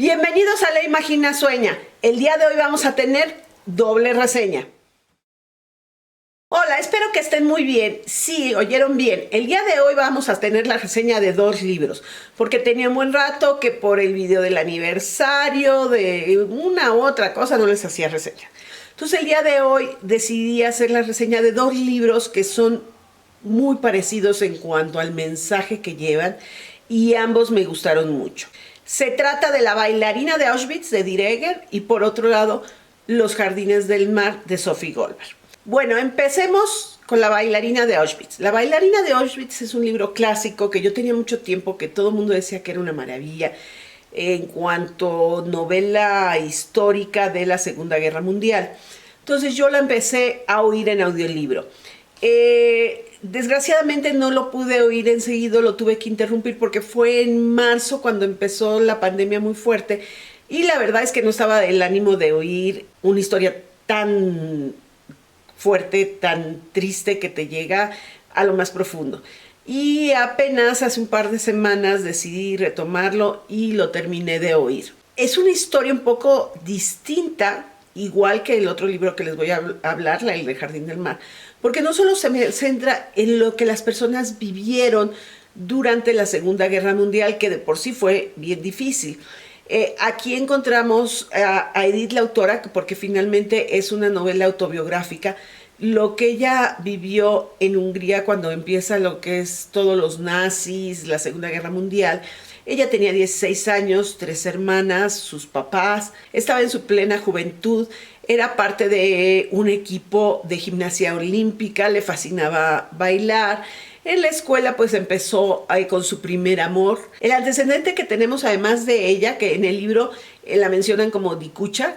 Bienvenidos a La Imagina Sueña. El día de hoy vamos a tener doble reseña. Hola, espero que estén muy bien. Sí, oyeron bien. El día de hoy vamos a tener la reseña de dos libros, porque tenía un buen rato que por el video del aniversario, de una u otra cosa, no les hacía reseña. Entonces el día de hoy decidí hacer la reseña de dos libros que son muy parecidos en cuanto al mensaje que llevan y ambos me gustaron mucho. Se trata de La bailarina de Auschwitz de Dir Egger y por otro lado Los jardines del mar de Sophie Goldberg. Bueno, empecemos con La bailarina de Auschwitz. La bailarina de Auschwitz es un libro clásico que yo tenía mucho tiempo que todo el mundo decía que era una maravilla en cuanto novela histórica de la Segunda Guerra Mundial. Entonces yo la empecé a oír en audiolibro. Desgraciadamente no lo pude oír enseguida, lo tuve que interrumpir porque fue en marzo cuando empezó la pandemia muy fuerte y la verdad es que no estaba el ánimo de oír una historia tan fuerte, tan triste que te llega a lo más profundo. Y apenas hace un par de semanas decidí retomarlo y lo terminé de oír. Es una historia un poco distinta, igual que el otro libro que les voy a hablar, El de Jardín del Mar, porque no solo se centra en lo que las personas vivieron durante la Segunda Guerra Mundial, que de por sí fue bien difícil. Aquí encontramos a Edith, la autora, porque finalmente es una novela autobiográfica, lo que ella vivió en Hungría cuando empieza lo que es todos los nazis, la Segunda Guerra Mundial. Ella tenía 16 años, 3 hermanas, sus papás, estaba en su plena juventud, era parte de un equipo de gimnasia olímpica, le fascinaba bailar. En la escuela pues empezó con su primer amor. El antecedente que tenemos además de ella, que en el libro la mencionan como Dikucha,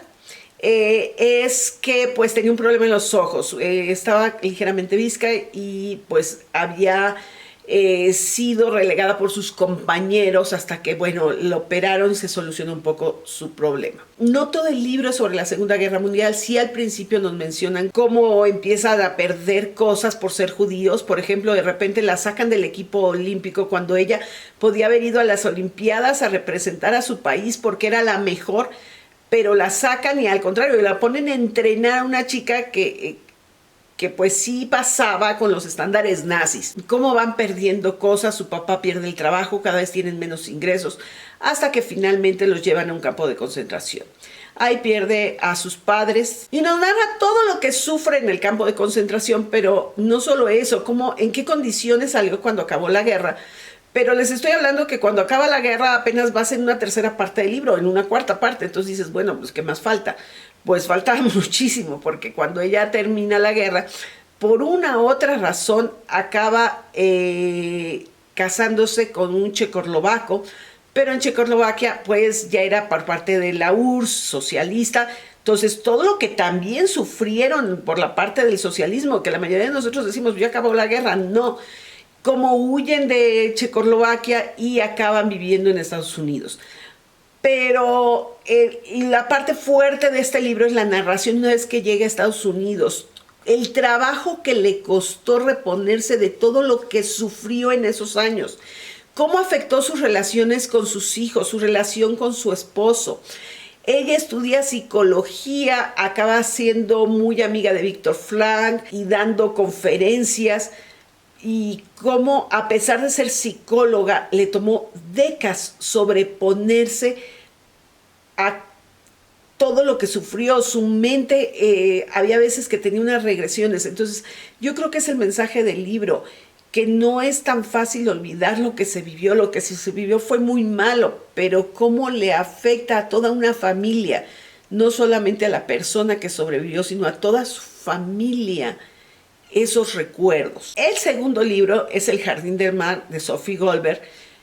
es que pues tenía un problema en los ojos, estaba ligeramente visca y pues había sido relegada por sus compañeros hasta que, bueno, lo operaron y se solucionó un poco su problema. No todo el libro es sobre la Segunda Guerra Mundial. Sí, al principio nos mencionan cómo empiezan a perder cosas por ser judíos. Por ejemplo, de repente la sacan del equipo olímpico cuando ella podía haber ido a las Olimpiadas a representar a su país porque era la mejor, pero la sacan y al contrario, la ponen a entrenar a una chica que pues sí pasaba con los estándares nazis. Cómo van perdiendo cosas, su papá pierde el trabajo, cada vez tienen menos ingresos, hasta que finalmente los llevan a un campo de concentración. Ahí pierde a sus padres y nos narra todo lo que sufre en el campo de concentración, pero no solo eso, en qué condiciones salió cuando acabó la guerra. Pero les estoy hablando que cuando acaba la guerra apenas vas en una tercera parte del libro, en una cuarta parte. Entonces dices, bueno, pues ¿qué más falta? Pues falta muchísimo, porque cuando ella termina la guerra, por una u otra razón, acaba casándose con un checoslovaco, pero en Checoslovaquia pues ya era por parte de la URSS socialista. Entonces todo lo que también sufrieron por la parte del socialismo, que la mayoría de nosotros decimos, ya acabó la guerra, no. Como huyen de Checoslovaquia y acaban viviendo en Estados Unidos. Pero y la parte fuerte de este libro es la narración una vez que llega a Estados Unidos. El trabajo que le costó reponerse de todo lo que sufrió en esos años. Cómo afectó sus relaciones con sus hijos, su relación con su esposo. Ella estudia psicología, acaba siendo muy amiga de Viktor Frankl y dando conferencias. Y cómo, a pesar de ser psicóloga, le tomó décadas sobreponerse a todo lo que sufrió. Su mente, había veces que tenía unas regresiones. Entonces, yo creo que es el mensaje del libro, que no es tan fácil olvidar lo que se vivió. Lo que se vivió fue muy malo, pero cómo le afecta a toda una familia, no solamente a la persona que sobrevivió, sino a toda su familia, esos recuerdos. El segundo libro es El Jardín del Mar de Sophie Goldberg.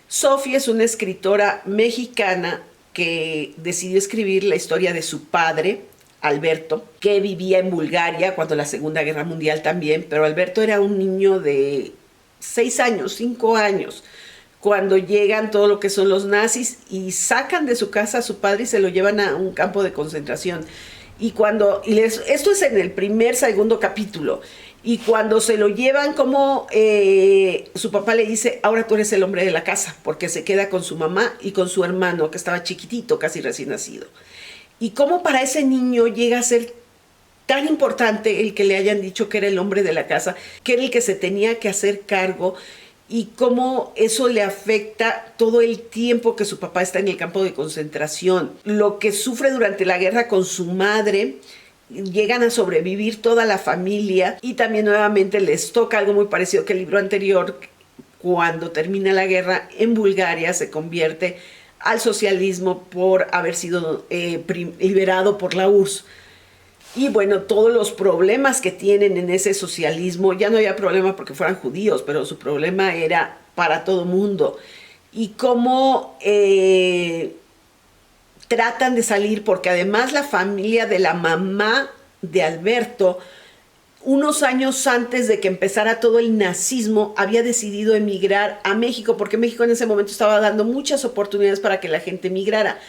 Sophie es una escritora mexicana que decidió escribir la historia de su padre, Alberto, que vivía en Bulgaria cuando la Segunda Guerra Mundial también, pero Alberto era un niño de 6 años, 5 años, cuando llegan todo lo que son los nazis y sacan de su casa a su padre y se lo llevan a un campo de concentración. Esto es en el segundo capítulo. Y cuando se lo llevan, como su papá le dice, ahora tú eres el hombre de la casa, porque se queda con su mamá y con su hermano, que estaba chiquitito, casi recién nacido. Y cómo para ese niño llega a ser tan importante el que le hayan dicho que era el hombre de la casa, que era el que se tenía que hacer cargo, y cómo eso le afecta todo el tiempo que su papá está en el campo de concentración, lo que sufre durante la guerra con su madre. Llegan a sobrevivir toda la familia y también nuevamente les toca algo muy parecido que el libro anterior. Cuando termina la guerra en Bulgaria se convierte al socialismo por haber sido liberado por la URSS. Y bueno, todos los problemas que tienen en ese socialismo, ya no había problema porque fueran judíos, pero su problema era para todo mundo. Y cómo tratan de salir, porque además la familia de la mamá de Alberto, unos años antes de que empezara todo el nazismo, había decidido emigrar a México, porque México en ese momento estaba dando muchas oportunidades para que la gente emigrara.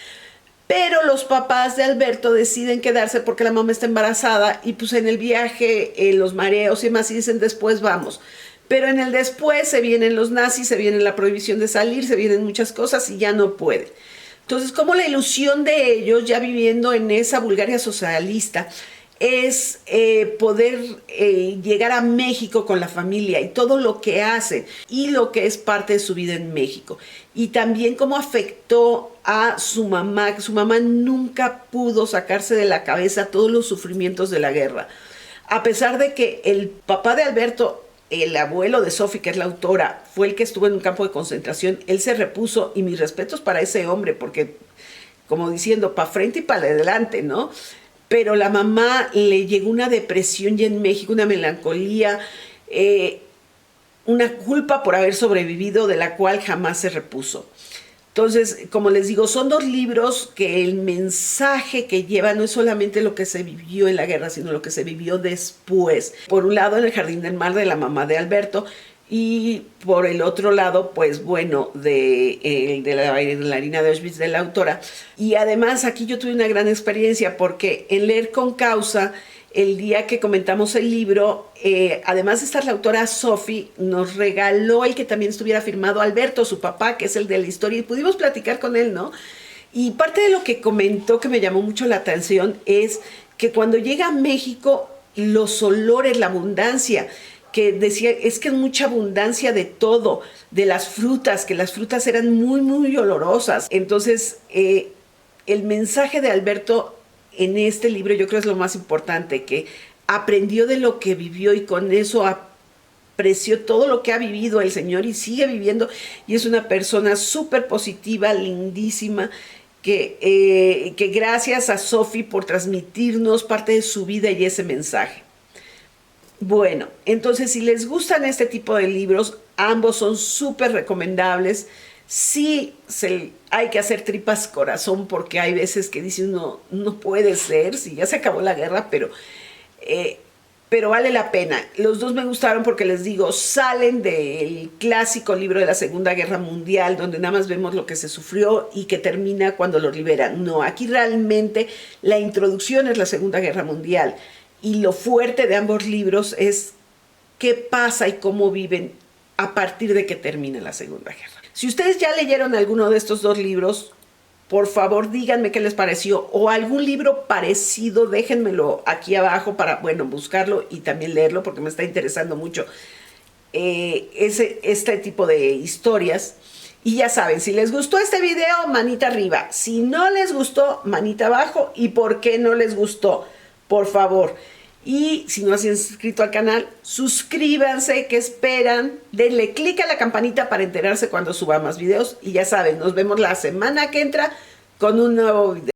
Pero los papás de Alberto deciden quedarse porque la mamá está embarazada y pues en el viaje, los mareos y más, y dicen después vamos. Pero en el después se vienen los nazis, se viene la prohibición de salir, se vienen muchas cosas y ya no pueden. Entonces, como la ilusión de ellos, ya viviendo en esa Bulgaria socialista, es poder llegar a México con la familia y todo lo que hace y lo que es parte de su vida en México. Y también cómo afectó a su mamá, que su mamá nunca pudo sacarse de la cabeza todos los sufrimientos de la guerra. A pesar de que el papá de Alberto, el abuelo de Sophie, que es la autora, fue el que estuvo en un campo de concentración, él se repuso, y mis respetos para ese hombre, porque como diciendo, para frente y para adelante, ¿no? Pero la mamá le llegó una depresión ya en México, una melancolía, una culpa por haber sobrevivido, de la cual jamás se repuso. Entonces, como les digo, son dos libros que el mensaje que lleva no es solamente lo que se vivió en la guerra, sino lo que se vivió después. Por un lado, en el Jardín del Mar, de la mamá de Alberto, y por el otro lado, pues bueno, de la bailarina de Auschwitz, de la autora. Y además aquí yo tuve una gran experiencia, porque en Leer con Causa, el día que comentamos el libro, además de estar la autora Sophie, nos regaló el que también estuviera firmado Alberto, su papá, que es el de la historia, y pudimos platicar con él, ¿no? Y parte de lo que comentó que me llamó mucho la atención es que cuando llega a México, los olores, la abundancia, que decía, es que es mucha abundancia de todo, de las frutas, que las frutas eran muy, muy olorosas. Entonces, el mensaje de Alberto en este libro yo creo es lo más importante, que aprendió de lo que vivió y con eso apreció todo lo que ha vivido el señor y sigue viviendo, y es una persona súper positiva, lindísima, que gracias a Sophie por transmitirnos parte de su vida y ese mensaje. Bueno, entonces si les gustan este tipo de libros, ambos son súper recomendables. Sí, hay que hacer tripas corazón, porque hay veces que dice uno, no puede ser, si ya se acabó la guerra, pero vale la pena. Los dos me gustaron porque, les digo, salen del clásico libro de la Segunda Guerra Mundial, donde nada más vemos lo que se sufrió y que termina cuando lo liberan. No, aquí realmente la introducción es la Segunda Guerra Mundial. Y lo fuerte de ambos libros es qué pasa y cómo viven a partir de que termine la Segunda Guerra. Si ustedes ya leyeron alguno de estos dos libros, por favor díganme qué les pareció, o algún libro parecido, déjenmelo aquí abajo para, bueno, buscarlo y también leerlo, porque me está interesando mucho este tipo de historias. Y ya saben, si les gustó este video, manita arriba. Si no les gustó, manita abajo. ¿Y por qué no les gustó? Por favor. Y si no se han inscrito al canal, suscríbanse. ¿Qué esperan? Denle click a la campanita para enterarse cuando suba más videos. Y ya saben, nos vemos la semana que entra con un nuevo video.